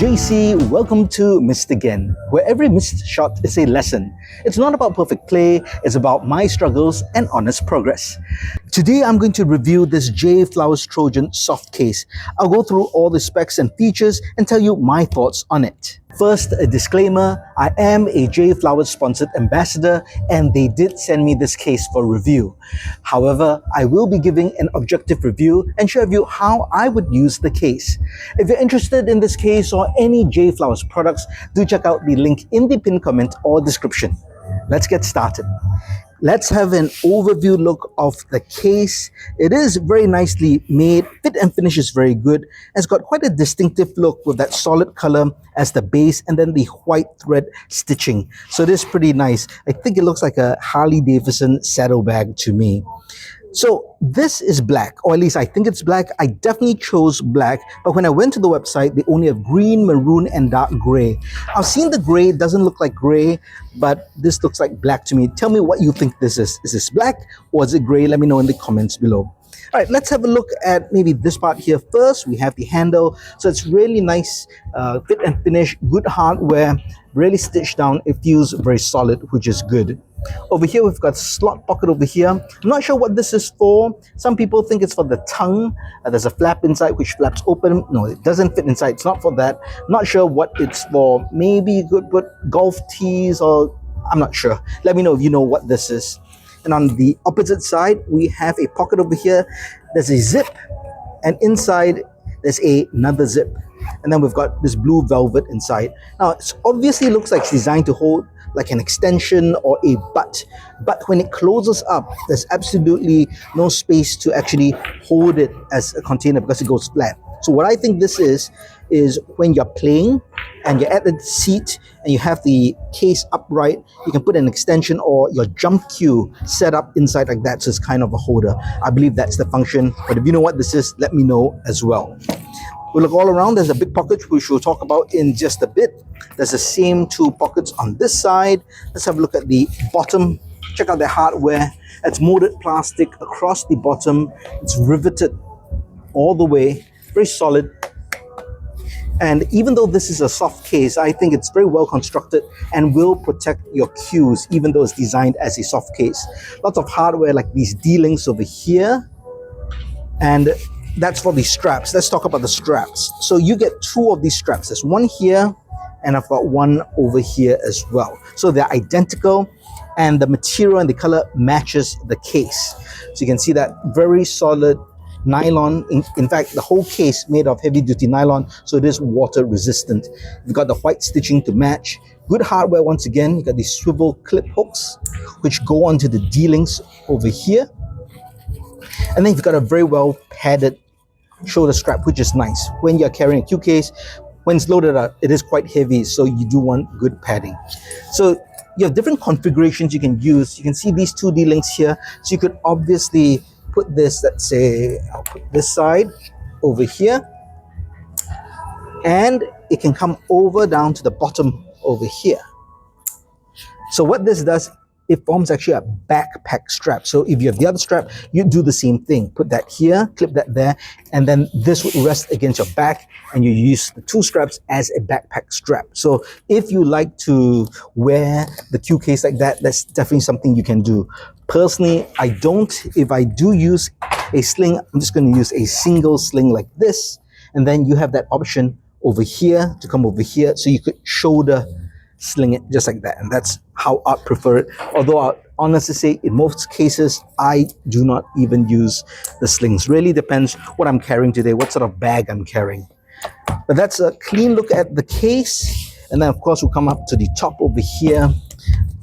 JC, welcome to Missed Again, where every missed shot is a lesson. It's not about perfect play, it's about my struggles and honest progress. Today I'm going to review this JFlowers Trojan soft case. I'll go through all the specs and features and tell you my thoughts on it. First, a disclaimer, I am a JFlowers sponsored ambassador and they did send me this case for review. However, I will be giving an objective review and share with you how I would use the case. If you're interested in this case or any JFlowers products, do check out the link in the pinned comment or description. Let's get started. Let's have an overview look of the case. It is very nicely made. Fit and finish is very good. It's got quite a distinctive look with that solid color as the base and then the white thread stitching. So it is pretty nice. I think it looks like a Harley Davidson saddlebag to me. So this is black, or at least I think it's black. I definitely chose black, but when I went to the website, they only have green, maroon, and dark gray. I've seen the gray, it doesn't look like gray, but this looks like black to me. Tell me what you think this is. Is this black or is it gray? Let me know in the comments below. All right, let's have a look at maybe this part here first. We have the handle. So it's really nice, fit and finish, good hardware, really stitched down. It feels very solid, which is good. Over here, we've got a slot pocket over here. I'm not sure what this is for. Some people think it's for the tongue. There's a flap inside which flaps open. No, it doesn't fit inside. It's not for that. Not sure what it's for. Maybe you could put golf tees or I'm not sure. Let me know if you know what this is. And on the opposite side, we have a pocket over here. There's a zip, and inside there's another zip. And then we've got this blue velvet inside. Now, it obviously looks like it's designed to hold like an extension or a butt. But when it closes up, there's absolutely no space to actually hold it as a container because it goes flat. So what I think this is when you're playing and you're at the seat and you have the case upright, you can put an extension or your jump cue set up inside like that, so it's kind of a holder. I believe that's the function, but if you know what this is, let me know as well. We'll look all around. There's a big pocket which we'll talk about in just a bit. There's the same two pockets on this side. Let's have a look at the bottom. Check out the hardware. It's molded plastic across the bottom. It's riveted all the way, very solid. And even though this is a soft case, I think it's very well constructed and will protect your cues, even though it's designed as a soft case. Lots of hardware like these D-links over here. And that's for the straps. Let's talk about the straps. So you get two of these straps. There's one here, and I've got one over here as well. So they're identical, and the material and the color matches the case. So you can see that very solid nylon. In fact, the whole case made of heavy-duty nylon, so it is water resistant. You've got the white stitching to match. Good hardware once again. You got these swivel clip hooks, which go onto the D-links over here. And then you've got a very well padded shoulder strap, which is nice. When you're carrying a Q case, when it's loaded up, it is quite heavy, so you do want good padding. So you have different configurations you can use. You can see these two D-links here. So you could obviously put this, let's say, I'll put this side over here. And it can come over down to the bottom over here. So what this does, it forms actually a backpack strap. So if you have the other strap, you do the same thing. Put that here, clip that there, and then this would rest against your back, and you use the two straps as a backpack strap. So if you like to wear the Q case like that, that's definitely something you can do. Personally, I don't. If I do use a sling, I'm just going to use a single sling like this, and then you have that option over here to come over here, so you could shoulder sling it just like that, and that's how I prefer it. Although I'll honestly say in most cases I do not even use the slings. Really depends what I'm carrying today, what sort of bag I'm carrying. But that's a clean look at the case, and then of course we'll come up to the top over here.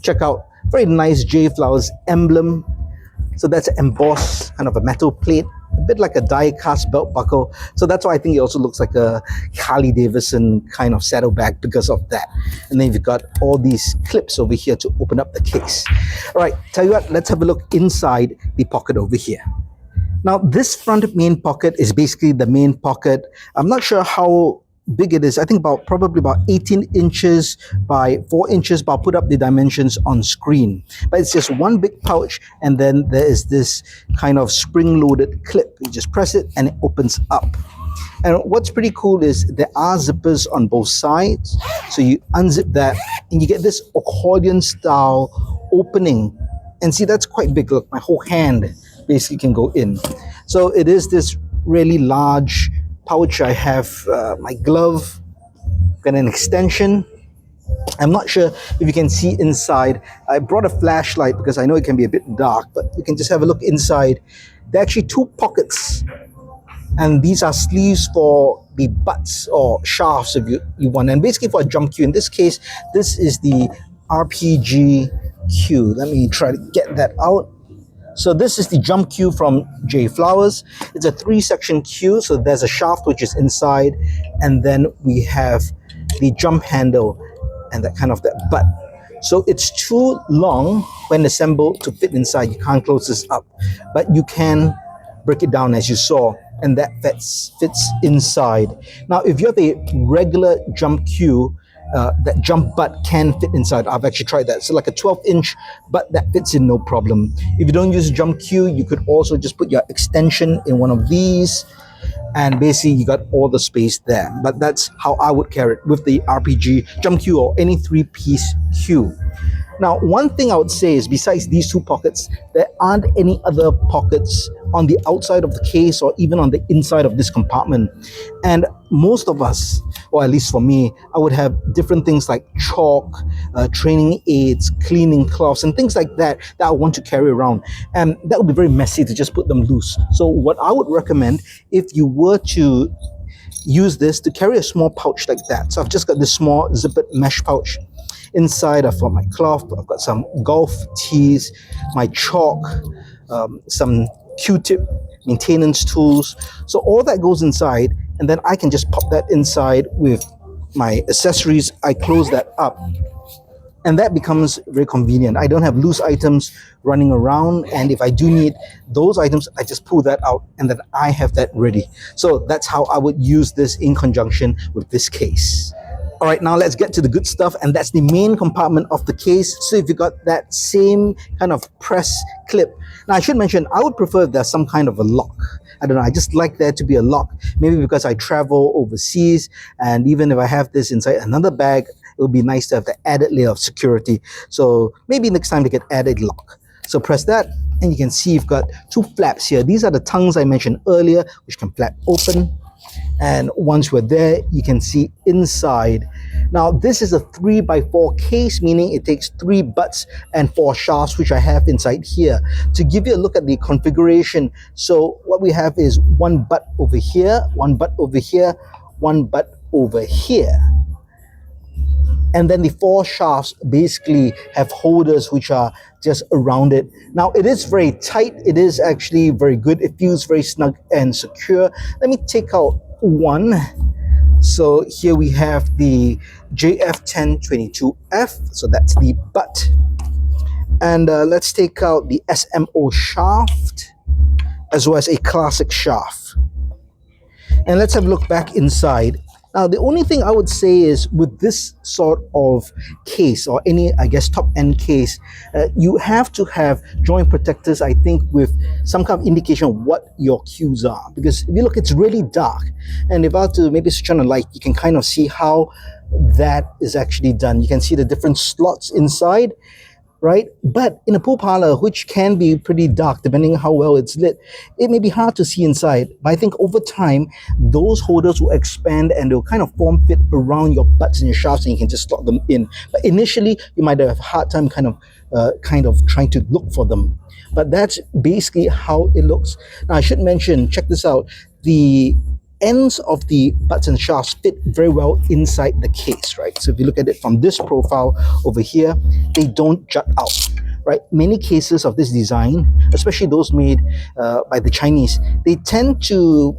Check out very nice JFlowers emblem. So that's an embossed kind of a metal plate, a bit like a die-cast belt buckle. So that's why I think it also looks like a Harley Davidson kind of saddlebag because of that. And then you've got all these clips over here to open up the case. All right, tell you what, let's have a look inside the pocket over here. Now, this front main pocket is basically the main pocket. I'm not sure how big it is. I think probably about 18 inches by 4 inches, but I'll put up the dimensions on screen. But it's just one big pouch, and then there is this kind of spring-loaded clip. You just press it and it opens up. And what's pretty cool is there are zippers on both sides. So you unzip that and you get this accordion style opening. And see, that's quite big. Look, my whole hand basically can go in. So it is this really large pouch. I have my glove, got an extension. I'm not sure if you can see inside. I brought a flashlight because I know it can be a bit dark, but you can just have a look inside. There are actually two pockets, and these are sleeves for the butts or shafts if you want, and basically for a jump cue. In this case, this is the RPG cue. Let me try to get that out. So this is the jump cue from JFlowers. It's a 3-section cue, so there's a shaft which is inside, and then we have the jump handle and that butt. So it's too long when assembled to fit inside. You can't close this up, but you can break it down as you saw, and that fits inside. Now, if you have a regular jump cue, that jump butt can fit inside. I've actually tried that. So like a 12-inch butt that fits in no problem. If you don't use a jump cue, you could also just put your extension in one of these, and basically you got all the space there. But that's how I would carry it with the RPG jump cue or any 3-piece cue. Now, one thing I would say is besides these two pockets, there aren't any other pockets on the outside of the case or even on the inside of this compartment. And most of us, or at least for me, I would have different things like chalk, training aids, cleaning cloths, and things like that I want to carry around. And that would be very messy to just put them loose. So what I would recommend, if you were to use this, to carry a small pouch like that. So I've just got this small zippered mesh pouch. Inside I've got my cloth, I've got some golf tees, my chalk, some Q-tip, maintenance tools. So all that goes inside, and then I can just pop that inside with my accessories. I close that up, and that becomes very convenient. I don't have loose items running around, and if I do need those items, I just pull that out, and then I have that ready. So that's how I would use this in conjunction with this case. All right, now let's get to the good stuff, and that's the main compartment of the case. So if you got that same kind of press clip, now I should mention, I would prefer if there's some kind of a lock. I don't know, I just like there to be a lock, maybe because I travel overseas, and even if I have this inside another bag, it would be nice to have the added layer of security. So maybe next time to get added lock. So press that, and you can see you've got two flaps here. These are the tongues I mentioned earlier, which can flap open. And once we're there, you can see inside. Now, this is a 3x4 case, meaning it takes 3 butts and 4 shafts, which I have inside here. To give you a look at the configuration, so what we have is 1 butt over here, 1 butt over here, 1 butt over here. And then the 4 shafts basically have holders which are just around it. Now, it is very tight. It is actually very good. It feels very snug and secure. Let me take out one. So here we have the JF10-22F. So that's the butt. And let's take out the S.M.O shaft, as well as a classic shaft. And let's have a look back inside. Now, the only thing I would say is with this sort of case, or any, I guess, top-end case, you have to have joint protectors, I think, with some kind of indication of what your cues are. Because if you look, it's really dark. And if I were to maybe switch on a light, you can kind of see how that is actually done. You can see the different slots inside, right? But in a pool parlor, which can be pretty dark depending on how well it's lit, it may be hard to see inside. But I think over time, those holders will expand and they'll kind of form fit around your butts and your shafts, and you can just slot them in. But initially, you might have a hard time kind of trying to look for them. But that's basically how it looks. Now, I should mention, check this out, the ends of the butts and shafts fit very well inside the case, right? So if you look at it from this profile over here, they don't jut out, right? Many cases of this design, especially those made by the Chinese, they tend to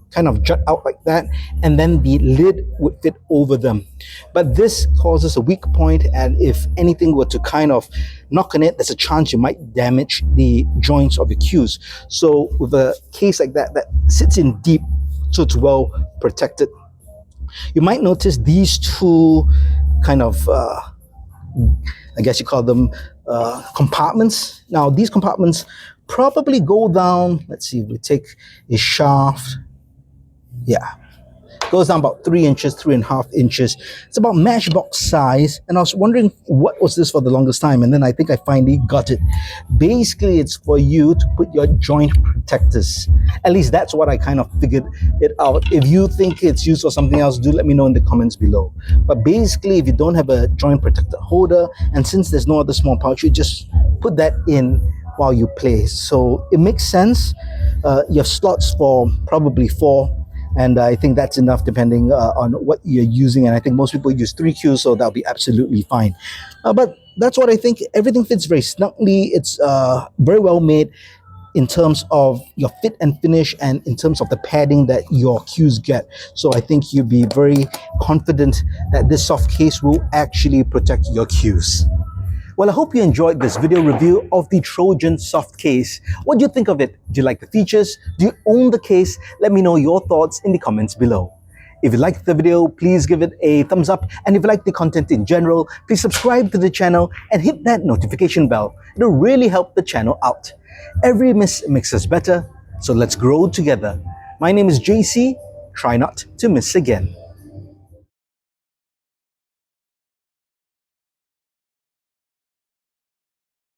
kind of jut out like that, and then the lid would fit over them. But this causes a weak point, and if anything were to kind of knock on it, there's a chance you might damage the joints of your cues. So with a case like that, that sits in deep, so it's well protected. You might notice these two kind of, I guess you call them compartments. Now, these compartments probably go down, let's see, we take a shaft. Yeah, goes down about 3 inches, 3.5 inches. It's about matchbox size, and I was wondering what was this for the longest time, and then I think I finally got it. Basically, it's for you to put your joint protectors. At least that's what I kind of figured it out. If you think it's used for something else, do let me know in the comments below. But basically, if you don't have a joint protector holder, and since there's no other small pouch, you just put that in while you play. So it makes sense. You have slots for probably 4, and I think that's enough depending on what you're using, and I think most people use 3 Qs, so that'll be absolutely fine. But that's what I think. Everything fits very snugly. It's very well made in terms of your fit and finish, and in terms of the padding that your cues get. So I think you'll be very confident that this soft case will actually protect your cues. Well, I hope you enjoyed this video review of the Trojan soft case. What do you think of it? Do you like the features? Do you own the case? Let me know your thoughts in the comments below. If you liked the video, please give it a thumbs up. And if you like the content in general, please subscribe to the channel and hit that notification bell. It'll really help the channel out. Every miss makes us better, so let's grow together. My name is JC. Try not to miss again.